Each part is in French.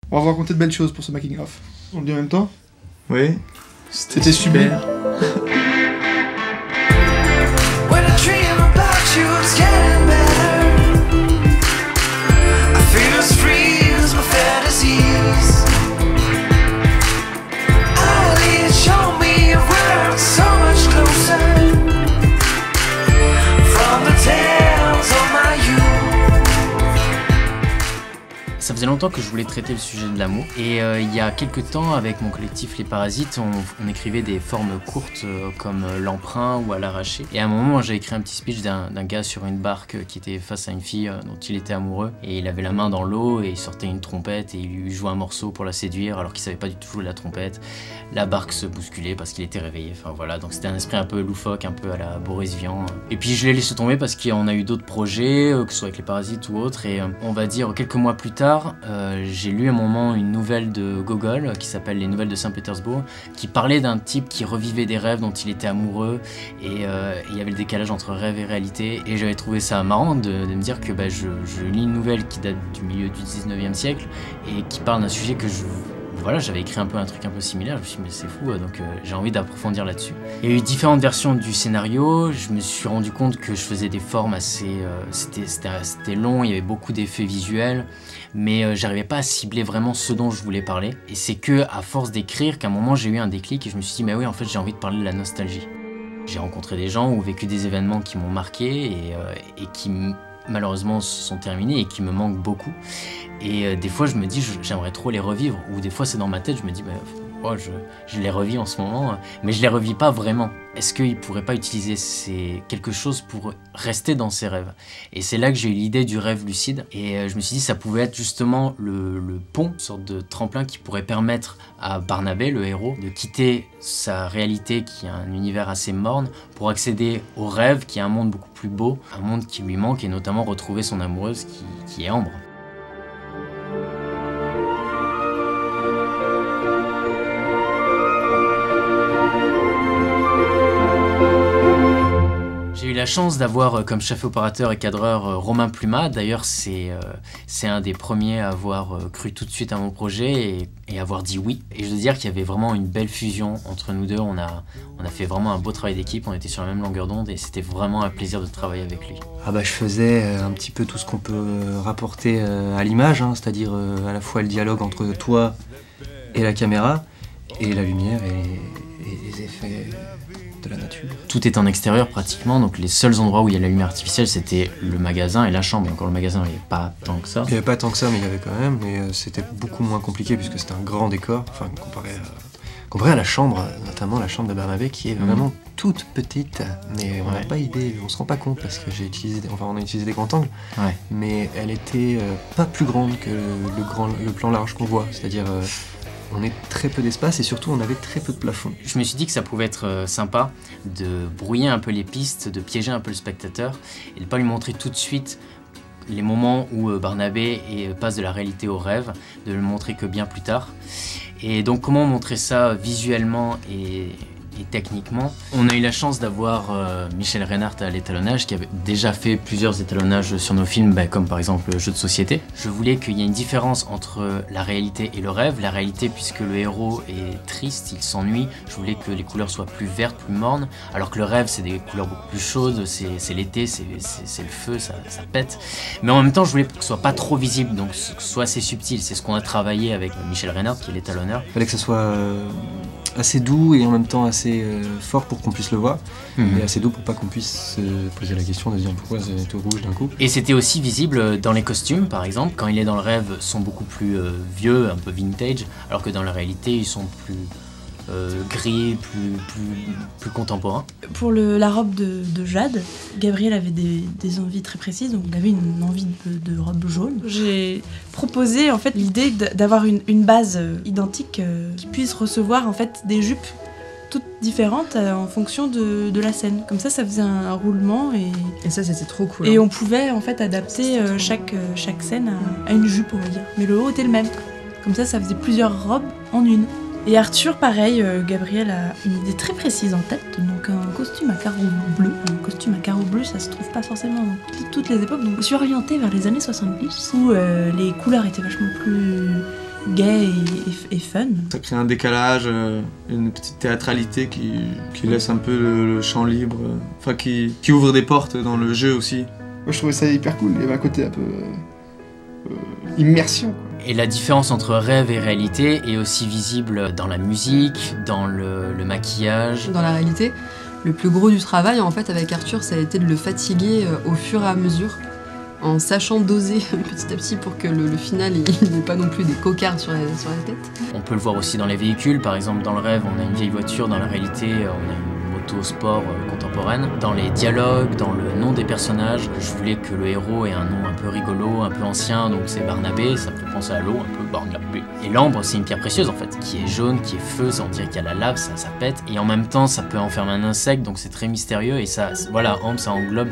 On va vous raconter de belles choses pour ce making of. On le dit en même temps? Oui. C'était super. Ça faisait longtemps que je voulais traiter le sujet de l'amour et il y a quelques temps avec mon collectif Les Parasites on écrivait des formes courtes comme l'emprunt ou à l'arraché et à un moment j'ai écrit un petit speech d'un gars sur une barque qui était face à une fille dont il était amoureux et il avait la main dans l'eau et il sortait une trompette et il lui jouait un morceau pour la séduire alors qu'il savait pas du tout jouer la trompette. La barque se bousculait parce qu'il était réveillé, enfin voilà, donc c'était un esprit un peu loufoque, un peu à la Boris Vian. Et puis je l'ai laissé tomber parce qu'on a eu d'autres projets, que ce soit avec Les Parasites ou autres et on va dire quelques mois plus tard j'ai lu à un moment une nouvelle de Gogol qui s'appelle Les Nouvelles de Saint-Pétersbourg qui parlait d'un type qui revivait des rêves dont il était amoureux et il y avait le décalage entre rêve et réalité et j'avais trouvé ça marrant de me dire que je lis une nouvelle qui date du milieu du 19e siècle et qui parle d'un sujet que voilà, j'avais écrit un truc un peu similaire, je me suis dit mais c'est fou, donc j'ai envie d'approfondir là-dessus. Il y a eu différentes versions du scénario, je me suis rendu compte que je faisais des formes assez... c'était long, il y avait beaucoup d'effets visuels, mais j'arrivais pas à cibler vraiment ce dont je voulais parler. Et c'est que à force d'écrire qu'à un moment j'ai eu un déclic et je me suis dit mais oui en fait j'ai envie de parler de la nostalgie. J'ai rencontré des gens ou vécu des événements qui m'ont marqué et qui malheureusement se sont terminés et qui me manquent beaucoup. Et des fois je me dis j'aimerais trop les revivre ou des fois c'est dans ma tête je me dis oh, je les revis en ce moment mais je les revis pas vraiment. Est-ce qu'ils pourraient pas utiliser quelque chose pour rester dans ces rêves? Et c'est là que j'ai eu l'idée du rêve lucide et je me suis dit ça pouvait être justement le pont, une sorte de tremplin qui pourrait permettre à Barnabé, le héros, de quitter sa réalité qui est un univers assez morne pour accéder au rêve qui est un monde beaucoup plus beau, un monde qui lui manque et notamment retrouver son amoureuse qui est Ambre. J'ai eu la chance d'avoir comme chef opérateur et cadreur Romain Plumat. D'ailleurs, c'est un des premiers à avoir cru tout de suite à mon projet et avoir dit oui. Et je veux dire qu'il y avait vraiment une belle fusion entre nous deux. On a fait vraiment un beau travail d'équipe, on était sur la même longueur d'onde et c'était vraiment un plaisir de travailler avec lui. Ah bah je faisais un petit peu tout ce qu'on peut rapporter à l'image, hein, c'est-à-dire à la fois le dialogue entre toi et la caméra, et la lumière et les effets de la nature. Tout est en extérieur pratiquement, donc les seuls endroits où il y a la lumière artificielle c'était le magasin et la chambre. Et encore le magasin il n'y avait pas tant que ça. Il n'y avait pas tant que ça mais il y avait quand même, mais c'était beaucoup moins compliqué puisque c'était un grand décor, enfin comparé à la chambre, notamment la chambre de Barnabé qui est vraiment toute petite, mais on n'a pas idée, on se rend pas compte parce que on a utilisé des grands angles, mais elle était pas plus grande que le plan large qu'on voit, c'est-à-dire on est très peu d'espace et surtout on avait très peu de plafond. Je me suis dit que ça pouvait être sympa de brouiller un peu les pistes, de piéger un peu le spectateur et de ne pas lui montrer tout de suite les moments où Barnabé passe de la réalité au rêve, de le montrer que bien plus tard. Et donc comment montrer ça visuellement et techniquement? On a eu la chance d'avoir Michel Reinhardt à l'étalonnage qui avait déjà fait plusieurs étalonnages sur nos films, comme par exemple Jeux de société. Je voulais qu'il y ait une différence entre la réalité et le rêve. La réalité puisque le héros est triste, il s'ennuie, je voulais que les couleurs soient plus vertes, plus mornes, alors que le rêve c'est des couleurs beaucoup plus chaudes, c'est l'été, c'est le feu, ça pète. Mais en même temps je voulais que ce soit pas trop visible, donc que ce soit assez subtil. C'est ce qu'on a travaillé avec Michel Reinhardt qui est l'étalonneur. Il fallait que ce soit assez doux et en même temps assez fort pour qu'on puisse le voir, et assez doux pour pas qu'on puisse se poser la question de se dire pourquoi c'est tout rouge d'un coup. Et c'était aussi visible dans les costumes par exemple, quand il est dans le rêve, sont beaucoup plus vieux, un peu vintage, alors que dans la réalité ils sont plus gris, plus contemporain. Pour la robe de Jade, Gabriel avait des envies très précises, donc il avait une envie de robe jaune. J'ai proposé en fait l'idée d'avoir une base identique qui puisse recevoir en fait des jupes toutes différentes en fonction de la scène. Comme ça faisait un roulement et ça c'était trop cool. Et on pouvait en fait adapter chaque scène à une jupe, on va dire. Mais le haut était le même. Comme ça faisait plusieurs robes en une. Et Arthur, pareil, Gabriel a une idée très précise en tête, donc un costume à carreaux bleus. Un costume à carreaux bleus, ça se trouve pas forcément dans toutes les époques, donc je suis orientée vers les années 70, où les couleurs étaient vachement plus gai et fun. Ça crée un décalage, une petite théâtralité qui laisse un peu le champ libre, enfin qui ouvre des portes dans le jeu aussi. Moi je trouvais ça hyper cool, il y avait un côté un peu immersion. Et la différence entre rêve et réalité est aussi visible dans la musique, dans le maquillage. Dans la réalité, le plus gros du travail en fait avec Arthur, ça a été de le fatiguer au fur et à mesure, en sachant doser petit à petit pour que le final il n'ait pas non plus des cocardes sur la tête. On peut le voir aussi dans les véhicules, par exemple dans le rêve on a une vieille voiture, dans la réalité on a une moto sport contemporaine. Dans les dialogues, dans le nom des personnages, je voulais que le héros ait un nom un peu rigolo, un peu ancien, donc c'est Barnabé, ça me fait penser à l'eau, un peu Barnabé. Et l'ambre c'est une pierre précieuse en fait, qui est jaune, qui est feu, ça on dirait qu'il y a la lave, ça pète, et en même temps ça peut enfermer un insecte, donc c'est très mystérieux, et ça, voilà, ambre ça englobe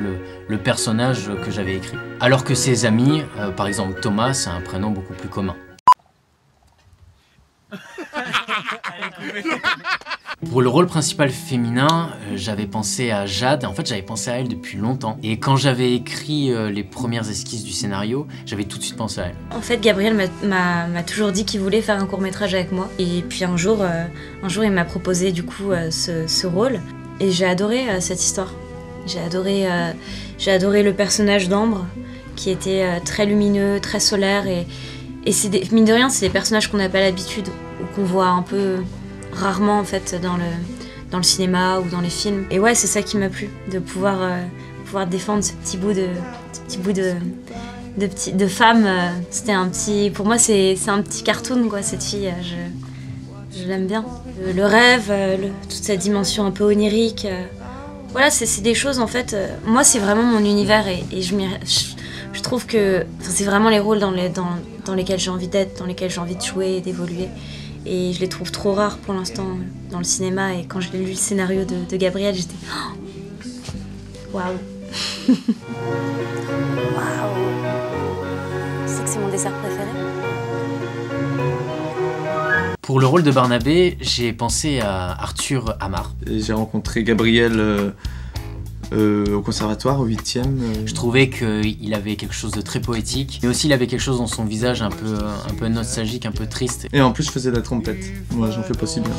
le personnage que j'avais écrit. Alors que ses amis, par exemple Thomas, c'est un prénom beaucoup plus commun. Pour le rôle principal féminin, j'avais pensé à Jade. En fait, j'avais pensé à elle depuis longtemps. Et quand j'avais écrit les premières esquisses du scénario, j'avais tout de suite pensé à elle. En fait, Gabriel m'a toujours dit qu'il voulait faire un court-métrage avec moi. Et puis un jour il m'a proposé du coup ce rôle. Et j'ai adoré cette histoire. J'ai adoré le personnage d'Ambre, qui était très lumineux, très solaire. Et c'est mine de rien, c'est des personnages qu'on n'a pas l'habitude, ou qu'on voit un peu rarement en fait dans le cinéma ou dans les films. Et ouais, c'est ça qui m'a plu, de pouvoir défendre ce petit bout de femme. C'était un petit, pour moi c'est un petit cartoon quoi, cette fille. Je l'aime bien. Le rêve, toute cette dimension un peu onirique. Voilà, c'est des choses en fait. Moi c'est vraiment mon univers et je trouve que c'est vraiment les rôles dans lesquels j'ai envie d'être, dans lesquels j'ai envie de jouer et d'évoluer. Et je les trouve trop rares pour l'instant dans le cinéma. Et quand j'ai lu le scénario de Gabriel, j'étais waouh. Waouh. Tu sais que c'est mon dessert préféré. Pour le rôle de Barnabé, j'ai pensé à Arthur Amar. J'ai rencontré Gabriel au conservatoire, au 8e. Je trouvais qu'il avait quelque chose de très poétique, mais aussi il avait quelque chose dans son visage un peu nostalgique, un peu triste. Et en plus je faisais de la trompette, moi j'en fais pas si bien.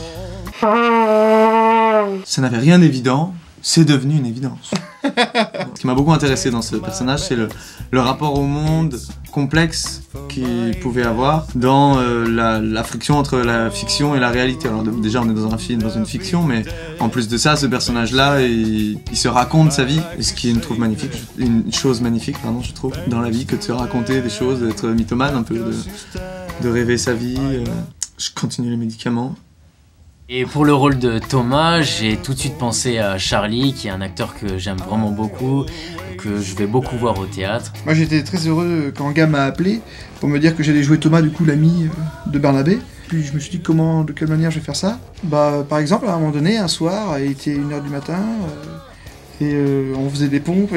Ça n'avait rien d'évident, c'est devenu une évidence. Ce qui m'a beaucoup intéressé dans ce personnage, c'est le rapport au monde complexe qu'il pouvait avoir dans la friction entre la fiction et la réalité. Alors déjà on est dans un film, dans une fiction, mais en plus de ça, ce personnage-là, il se raconte sa vie, et ce qui est une chose magnifique, je trouve, dans la vie, que de se raconter des choses, d'être mythomane un peu, de rêver sa vie. Je continue les médicaments. Et pour le rôle de Thomas, j'ai tout de suite pensé à Charlie, qui est un acteur que j'aime vraiment beaucoup, que je vais beaucoup voir au théâtre. Moi j'étais très heureux quand Gab m'a appelé pour me dire que j'allais jouer Thomas, du coup l'ami de Barnabé. Puis je me suis dit de quelle manière je vais faire ça. Par exemple, à un moment donné, un soir, il était 1h du matin, et on faisait des pompes.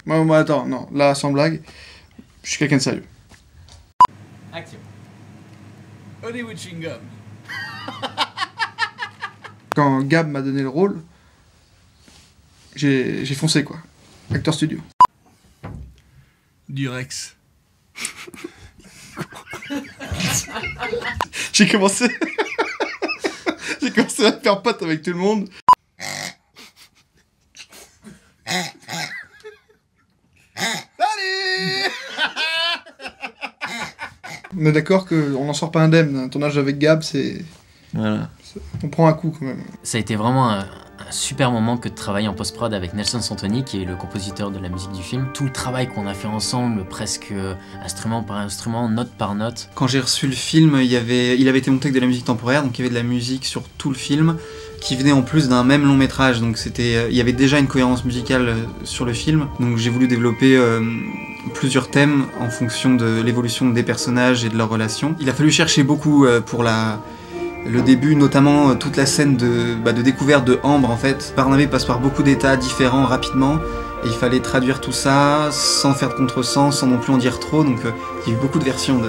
Moi, attends, non, là sans blague, je suis quelqu'un de sérieux. Action. Hollywood chewing gum. Quand Gab m'a donné le rôle, j'ai foncé quoi. Acteur studio. Durex. J'ai commencé à faire pote avec tout le monde. Salut. On est d'accord qu'on n'en sort pas indemne. Un tournage avec Gab, c'est... Voilà. On prend un coup quand même. Ça a été vraiment un super moment que de travailler en post-prod avec Nelson Santoni, qui est le compositeur de la musique du film. Tout le travail qu'on a fait ensemble, presque instrument par instrument, note par note. Quand j'ai reçu le film, il avait été monté avec de la musique temporaire, donc il y avait de la musique sur tout le film, qui venait en plus d'un même long métrage, donc il y avait déjà une cohérence musicale sur le film. Donc j'ai voulu développer plusieurs thèmes en fonction de l'évolution des personnages et de leurs relations. Il a fallu chercher beaucoup pour le début, notamment toute la scène de découverte de Ambre en fait. Barnabé passe par beaucoup d'états différents rapidement et il fallait traduire tout ça sans faire de contresens, sans non plus en dire trop, donc il y a eu beaucoup de versions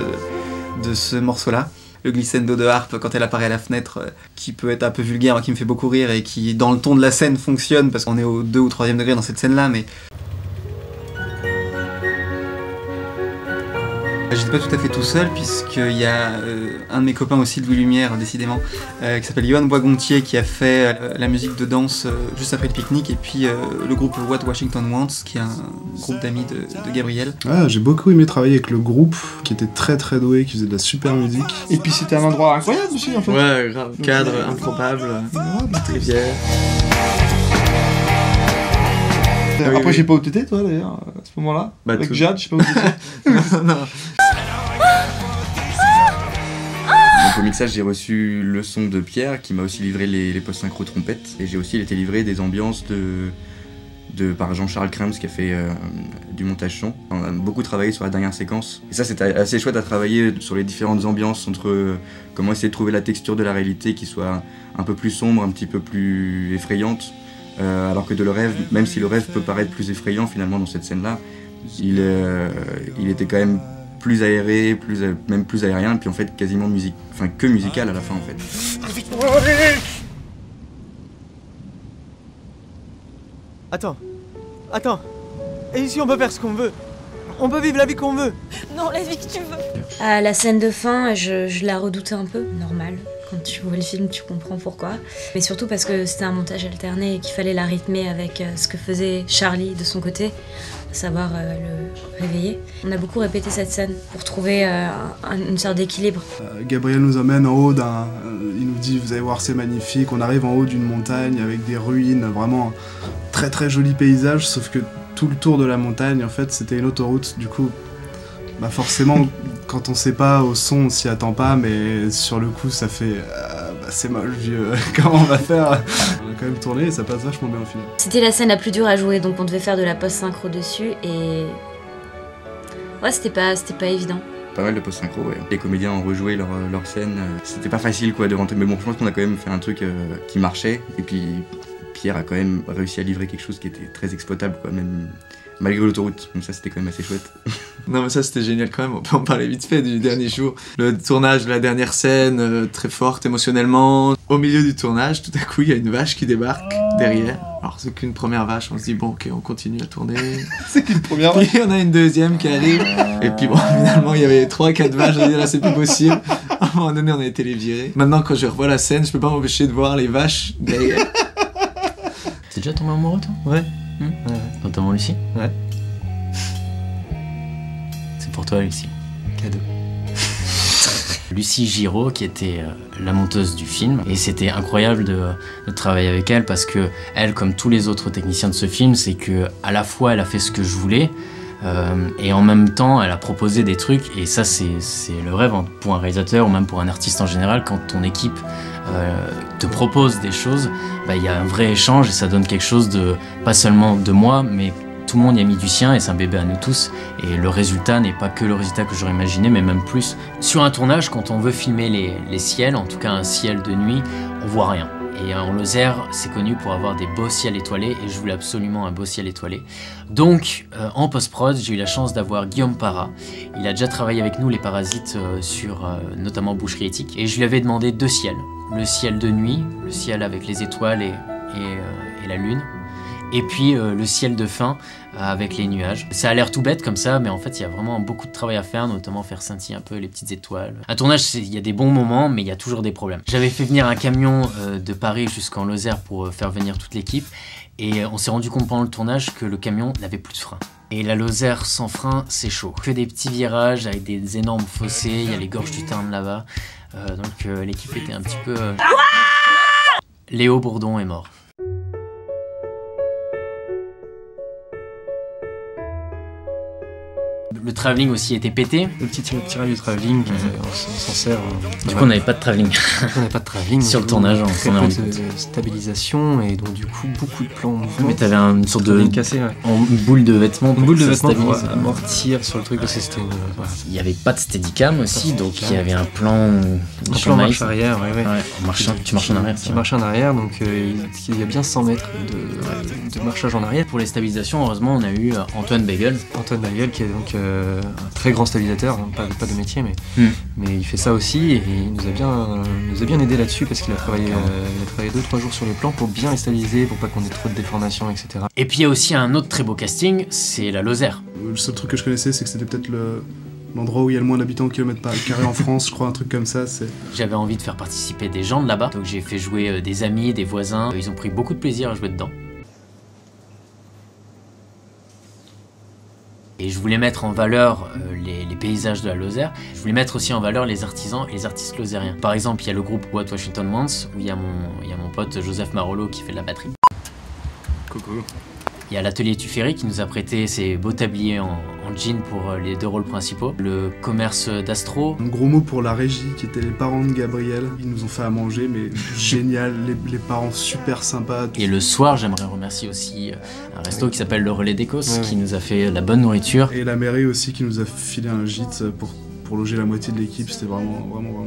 de ce morceau-là. Le glissando de harpe quand elle apparaît à la fenêtre, qui peut être un peu vulgaire, qui me fait beaucoup rire et qui dans le ton de la scène fonctionne parce qu'on est au 2 ou 3e degré dans cette scène-là, mais... J'étais pas tout à fait tout seul, puisqu'il y a un de mes copains aussi de Louis Lumière, décidément, qui s'appelle Johan Boisgontier, qui a fait la musique de danse juste après le pique-nique, et puis le groupe What Washington Wants, qui est un groupe d'amis de Gabriel. Ah, j'ai beaucoup aimé travailler avec le groupe, qui était très très doué, qui faisait de la super musique. Et puis c'était un endroit incroyable aussi en fait. Ouais, grave. Cadre improbable, rivière. Après, je sais pas où t'étais toi d'ailleurs, à ce moment-là. Bah, avec tout... Jade, je sais pas où t'étais. Non. Donc au mixage, j'ai reçu le son de Pierre qui m'a aussi livré les post-synchro trompettes. Et j'ai aussi été livré des ambiances par Jean-Charles Krems qui a fait du montage son. On a beaucoup travaillé sur la dernière séquence. Et ça, c'était assez chouette à travailler sur les différentes ambiances entre comment essayer de trouver la texture de la réalité qui soit un peu plus sombre, un petit peu plus effrayante. Alors que de le rêve, même si le rêve peut paraître plus effrayant finalement dans cette scène-là, il était quand même plus aéré, même plus aérien, et puis en fait quasiment que musical à la fin en fait. Attends. Et ici on peut faire ce qu'on veut. On peut vivre la vie qu'on veut. Non, la vie que tu veux. À la scène de fin, je la redoutais un peu, normal. Quand tu vois le film, tu comprends pourquoi. Mais surtout parce que c'était un montage alterné et qu'il fallait la rythmer avec ce que faisait Charlie de son côté, à savoir le réveiller. On a beaucoup répété cette scène pour trouver une sorte d'équilibre. Gabriel nous emmène en haut il nous dit, vous allez voir, c'est magnifique. On arrive en haut d'une montagne avec des ruines, vraiment très très joli paysage, sauf que tout le tour de la montagne, en fait, c'était une autoroute. Du coup, bah forcément, quand on sait pas au son, on s'y attend pas, mais sur le coup, ça fait c'est moche, vieux. Comment on va faire? On a quand même tourné et ça passe vachement bien au final. C'était la scène la plus dure à jouer, donc on devait faire de la post-synchro dessus et ouais, c'était pas évident. Pas mal de post-synchro, ouais. Les comédiens ont rejoué leur scène. C'était pas facile quoi de rentrer, mais bon, je pense qu'on a quand même fait un truc qui marchait. Et puis Pierre a quand même réussi à livrer quelque chose qui était très exploitable, quoi, même malgré l'autoroute. Donc ça, c'était quand même assez chouette. Non mais ça c'était génial quand même, on peut en parler vite fait du dernier jour. Le tournage de la dernière scène, très forte émotionnellement. Au milieu du tournage, tout à coup il y a une vache qui débarque derrière. Alors c'est qu'une première vache, on se dit bon ok on continue à tourner. C'est qu'une première vache. Puis on a une deuxième qui arrive. Et puis bon finalement il y avait 3-4 vaches, je veux dire là c'est plus possible. À un moment donné on a été les virer. Maintenant quand je revois la scène, je peux pas m'empêcher de voir les vaches derrière. T'es déjà tombé amoureux toi? Ouais. Notamment Lucie? Ouais. C'est pour toi Lucie. Cadeau. Lucie Giraud qui était la monteuse du film et c'était incroyable de travailler avec elle parce que elle, comme tous les autres techniciens de ce film, c'est que à la fois elle a fait ce que je voulais et en même temps elle a proposé des trucs et ça c'est le rêve pour un réalisateur ou même pour un artiste en général. Quand ton équipe te propose des choses, il y a un vrai échange et ça donne quelque chose de pas seulement de moi mais tout le monde y a mis du sien et c'est un bébé à nous tous et le résultat n'est pas que le résultat que j'aurais imaginé mais même plus. Sur un tournage, quand on veut filmer les ciels, en tout cas un ciel de nuit, on voit rien. Et en Lozère, c'est connu pour avoir des beaux ciels étoilés et je voulais absolument un beau ciel étoilé. Donc en post-prod, j'ai eu la chance d'avoir Guillaume Parra. Il a déjà travaillé avec nous les Parasites sur notamment Boucherie Éthique et je lui avais demandé 2 ciels. Le ciel de nuit, le ciel avec les étoiles et la lune. Et puis le ciel de fin avec les nuages. Ça a l'air tout bête comme ça, mais en fait il y a vraiment beaucoup de travail à faire, notamment faire scintiller un peu les petites étoiles. Un tournage, il y a des bons moments, mais il y a toujours des problèmes. J'avais fait venir un camion de Paris jusqu'en Lozère pour faire venir toute l'équipe, et on s'est rendu compte pendant le tournage que le camion n'avait plus de frein. Et la Lozère sans frein, c'est chaud. Que des petits virages avec des énormes fossés, il y a les gorges du Tarn là-bas. Donc l'équipe était un petit peu... Léo Bourdon est mort. Le travelling aussi était pété. Le petit tirage du travelling, on s'en sert. Du coup, on n'avait pas de travelling. On n'avait pas de travelling. Sur le tournage, on s'en est rendu compte. De stabilisation et donc du coup beaucoup de plans. Mais t'avais une sorte de cassé, ouais. Une boule de vêtements. Une boule de vêtements pour amortir sur le truc parce que c'était. Voilà. Il n'y avait pas de steadicam aussi, donc il y avait un plan. Un plan marche arrière, ouais. Tu marches en arrière. Tu marches en arrière, donc il y a bien 100 mètres de marchage en arrière. Pour les stabilisations, heureusement, on a eu Antoine Bagel. Antoine Bagel qui est donc un très grand stabilisateur, hein, pas de métier, mais il fait ça aussi et il nous a bien aidé là-dessus parce qu'il a travaillé 2-3 jours sur les plans pour bien les stabiliser, pour pas qu'on ait trop de déformations, etc. Et puis il y a aussi un autre très beau casting, c'est la Lozère. Le seul truc que je connaissais, c'est que c'était peut-être l'endroit où il y a le moins d'habitants au kilomètre carré en France, je crois, un truc comme ça. J'avais envie de faire participer des gens de là-bas, donc j'ai fait jouer des amis, des voisins. Ils ont pris beaucoup de plaisir à jouer dedans. Et je voulais mettre en valeur les paysages de la Lozère. Je voulais mettre aussi en valeur les artisans et les artistes lozériens. Par exemple, il y a le groupe What Washington Wants, où il y a mon pote Joseph Marolo qui fait de la batterie. Coucou. Il y a l'atelier Tuffery qui nous a prêté ses beaux tabliers en jean pour les 2 rôles principaux. Le commerce d'Astro. Un gros mot pour la régie qui étaient les parents de Gabriel. Ils nous ont fait à manger, mais génial, les parents super sympas. Et le soir, j'aimerais remercier aussi un resto qui s'appelle Le Relais d'Écosse, qui nous a fait la bonne nourriture. Et la mairie aussi qui nous a filé un gîte pour loger la moitié de l'équipe, c'était vraiment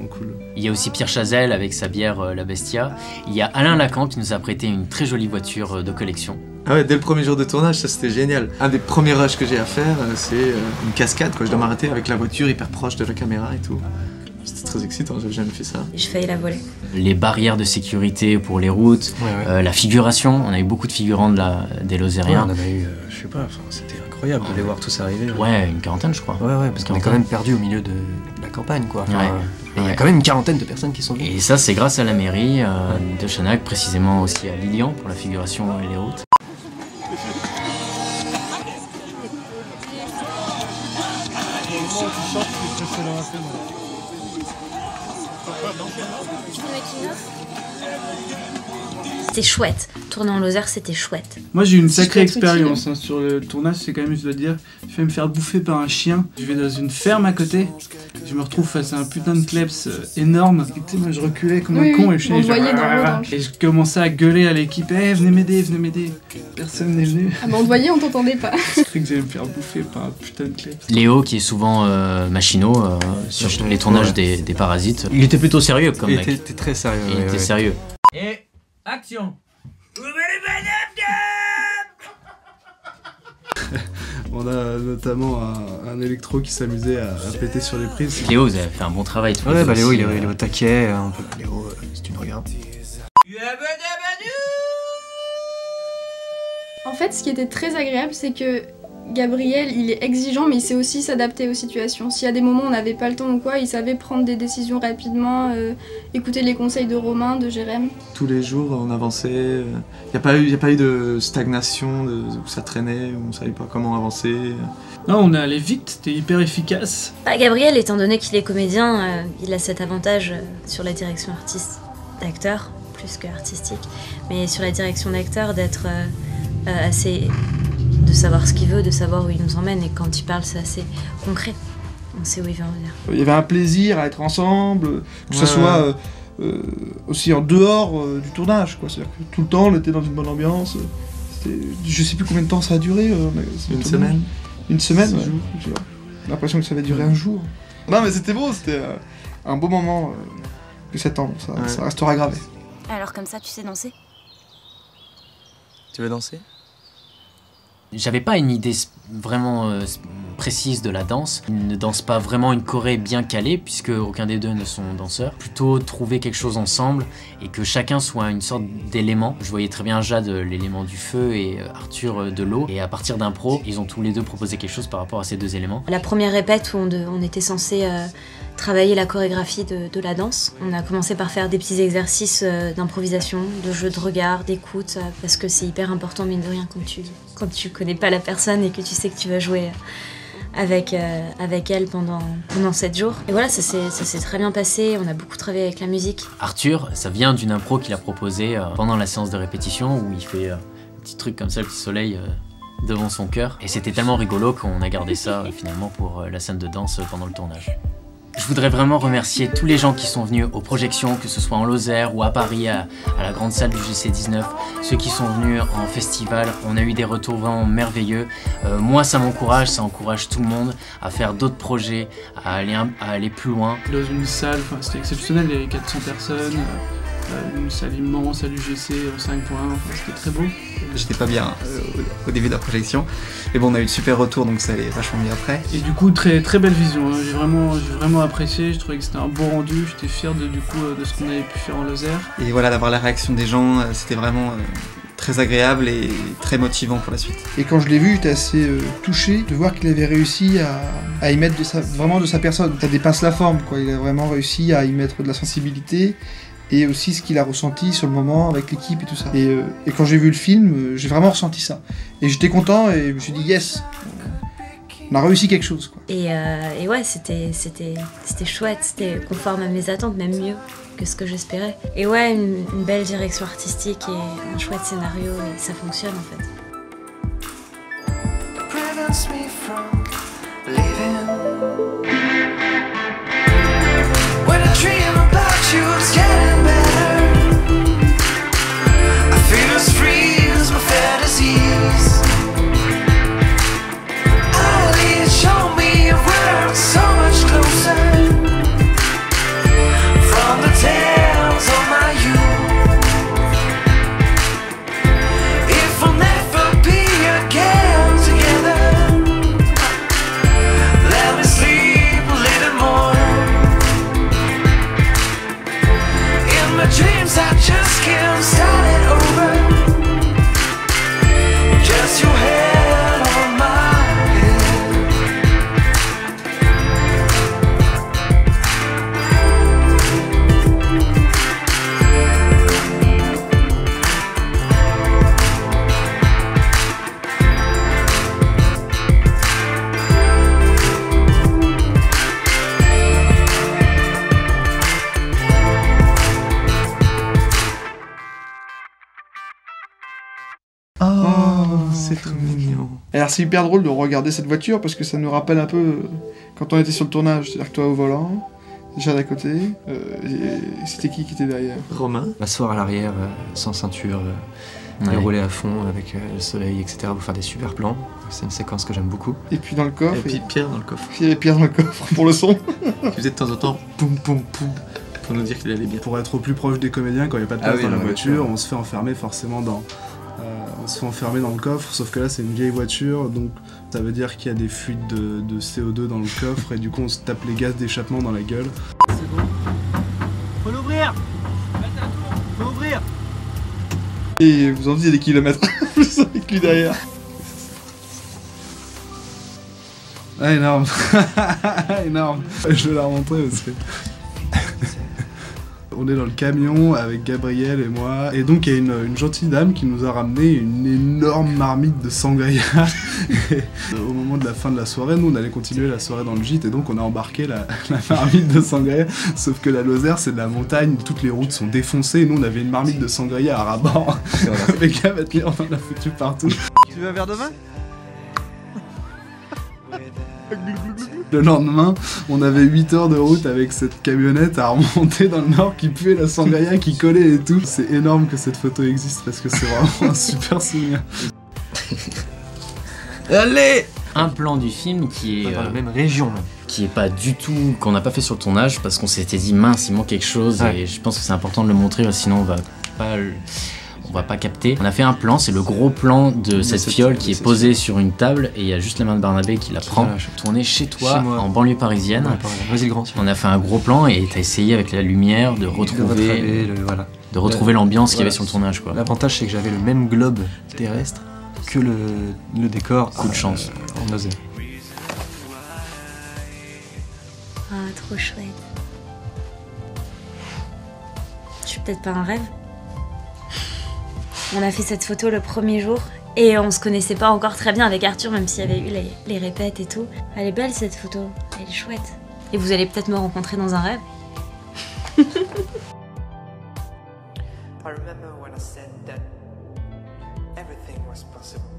cool. Il y a aussi Pierre Chazelle avec sa bière La Bestia. Il y a Alain Lacan qui nous a prêté une très jolie voiture de collection. Ah ouais, dès le premier jour de tournage, ça c'était génial. Un des premiers rushs que j'ai à faire, c'est une cascade, quoi. Je dois m'arrêter avec la voiture hyper proche de la caméra et tout. C'était très excitant, j'avais jamais fait ça. J'ai failli la voler. Les barrières de sécurité pour les routes, la figuration, on a eu beaucoup de figurants des Lozériens. Ouais, on avait eu, je sais pas, c'était incroyable de les voir tous arriver. Ouais, une quarantaine je crois. Ouais, parce qu'on est quand même perdu au milieu de la campagne, quoi. Enfin, il y a quand même une quarantaine de personnes qui sont venues. Et ça, c'est grâce à la mairie de Chanac, précisément aussi à Lilian pour la figuration et les routes. C'était chouette. Tourner en Lozère, c'était chouette. Moi, j'ai eu une sacrée expérience sur le tournage, c'est quand même, je dois dire, je vais me faire bouffer par un chien. Je vais dans une ferme à côté, je me retrouve face à un putain de kleps énorme. Et tu sais, moi, je reculais comme un con et le chien, et je commençais à gueuler à l'équipe, venez m'aider. Personne n'est venu. Ah bah on te voyait, on t'entendait pas. Je croyais que j'allais me faire bouffer par un putain de kleps. Léo, qui est souvent machinot sur les tournages des Parasites, il était plutôt sérieux comme mec. Il était très sérieux. Il était sérieux. Et action. On a notamment un électro qui s'amusait à péter sur les prises. Léo, vous avez fait un bon travail. Ouais, bah Léo, il est au taquet. Léo, si tu nous regardes. En fait, ce qui était très agréable, c'est que Gabriel, il est exigeant, mais il sait aussi s'adapter aux situations. S'il y a des moments où on n'avait pas le temps ou quoi, il savait prendre des décisions rapidement, écouter les conseils de Romain, de Jérém. Tous les jours, on avançait. Il n'y a pas eu de stagnation, où ça traînait, où on ne savait pas comment avancer. Non, on est allé vite, c'était hyper efficace. Bah, Gabriel, étant donné qu'il est comédien, il a cet avantage sur la direction d'acteur, plus que artistique, mais sur la direction d'acteur d'être assez... de savoir ce qu'il veut, de savoir où il nous emmène, et quand il parle, c'est assez concret. On sait où il veut en venir. Il y avait un plaisir à être ensemble, que ce soit aussi en dehors du tournage, quoi. C'est-à-dire que tout le temps, on était dans une bonne ambiance. Je sais plus combien de temps ça a duré. Une semaine. Une semaine, ouais. J'ai l'impression que ça avait duré un jour. Non, mais c'était beau, c'était un beau moment de septembre. Ça restera gravé. Alors comme ça, tu sais danser? Tu veux danser? J'avais pas une idée vraiment précise de la danse. Ils ne dansent pas vraiment une choré bien calée, puisque aucun des deux ne sont danseurs. Plutôt trouver quelque chose ensemble et que chacun soit une sorte d'élément. Je voyais très bien Jade, l'élément du feu, et Arthur de l'eau. Et à partir d'impro, ils ont tous les deux proposé quelque chose par rapport à ces deux éléments. La première répète où on était censé travailler la chorégraphie de la danse, on a commencé par faire des petits exercices d'improvisation, de jeu de regard, d'écoute, parce que c'est hyper important, mine de rien, quand tu connais pas la personne et que tu sais que tu vas jouer avec elle pendant 7 jours. Et voilà, ça s'est très bien passé, on a beaucoup travaillé avec la musique. Arthur, ça vient d'une impro qu'il a proposée pendant la séance de répétition, où il fait un petit truc comme ça, le petit soleil devant son cœur. Et c'était tellement rigolo qu'on a gardé ça finalement pour la scène de danse pendant le tournage. Je voudrais vraiment remercier tous les gens qui sont venus aux projections, que ce soit en Lozère ou à Paris, à la grande salle du GC19, ceux qui sont venus en festival. On a eu des retours vraiment merveilleux. Moi, ça m'encourage, ça encourage tout le monde à faire d'autres projets, à aller plus loin. Dans une salle, c'était exceptionnel, il y avait 400 personnes, une salle immense à l'UGC en 5 points, c'était très beau. J'étais pas bien au début de la projection, mais bon, on a eu de super retours, donc ça allait vachement mieux après. Et du coup, très belle vision, hein. J'ai vraiment apprécié, je trouvais que c'était un beau rendu, j'étais fier de ce qu'on avait pu faire en Lozère. Et voilà, d'avoir la réaction des gens, c'était vraiment très agréable et très motivant pour la suite. Et quand je l'ai vu, j'étais assez touché de voir qu'il avait réussi à y mettre vraiment de sa personne. Ça dépasse la forme, quoi. Il a vraiment réussi à y mettre de la sensibilité et aussi ce qu'il a ressenti sur le moment avec l'équipe et tout ça. Et quand j'ai vu le film, j'ai vraiment ressenti ça. Et j'étais content et je me suis dit yes, on a réussi quelque chose, quoi. Et ouais, c'était chouette, c'était conforme à mes attentes, même mieux que ce que j'espérais. Et ouais, une belle direction artistique et un chouette scénario, et ça fonctionne en fait. C'est trop mignon. Alors c'est hyper drôle de regarder cette voiture parce que ça nous rappelle un peu quand on était sur le tournage. C'est-à-dire que toi au volant, Jade à côté, et c'était qui était derrière? Romain. M'asseoir à l'arrière, sans ceinture, et rouler à fond avec le soleil, etc. pour faire des super plans. C'est une séquence que j'aime beaucoup. Et puis dans le coffre. Et puis Pierre dans le coffre. Il y avait Pierre dans le coffre pour le son. Qui faisait de temps en temps poum poum poum pour nous dire qu'il allait bien. Pour être au plus proche des comédiens, quand il n'y a pas de place dans la voiture, on se fait enfermer forcément dans... on se fait enfermer dans le coffre, sauf que là c'est une vieille voiture, donc ça veut dire qu'il y a des fuites de CO2 dans le coffre et du coup on se tape les gaz d'échappement dans la gueule. C'est bon. Faut l'ouvrir. Faut ouvrir. Et vous en disiez des kilomètres avec lui derrière. Ah énorme. Énorme. Je vais la remontrer parce que... On est dans le camion avec Gabriel et moi, et donc il y a une gentille dame qui nous a ramené une énorme marmite de sangria. Au moment de la fin de la soirée, nous on allait continuer la soirée dans le gîte, et donc on a embarqué la marmite de sangria, sauf que la Lozère c'est de la montagne, toutes les routes sont défoncées, et nous on avait une marmite de sangria à ras-bord. Avec Gabriel, on en a foutu partout. Tu veux un verre de vin? Le lendemain, on avait 8 heures de route avec cette camionnette à remonter dans le nord qui puait la sangria, qui collait et tout. C'est énorme que cette photo existe parce que c'est vraiment un super souvenir. Allez! Un plan du film qui est dans la même région, qui est pas du tout, qu'on n'a pas fait sur le tournage parce qu'on s'était dit mince, il manque quelque chose, et je pense que c'est important de le montrer, sinon on va pas capter. On a fait un plan, c'est le gros plan de cette fiole qui est posée sur une table, et il y a juste la main de Barnabé qui la prend. Tourné chez toi, en banlieue parisienne. On a fait un gros plan et t'as essayé avec la lumière de retrouver l'ambiance qu'il y avait sur le tournage, quoi. L'avantage c'est que j'avais le même globe terrestre que le décor. Coup de chance. On osait. Ah, trop chouette. Je suis peut-être pas un rêve. On a fait cette photo le premier jour et on se connaissait pas encore très bien avec Arthur, même s'il y avait eu les répètes et tout. Elle est belle cette photo, elle est chouette. Et vous allez peut-être me rencontrer dans un rêve. I remember when I said that everything was possible.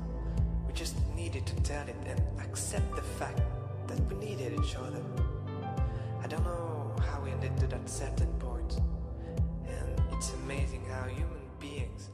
We just needed to tell it and accept the fact that we needed each other. I don't know how we ended to that certain point. And it's amazing how human beings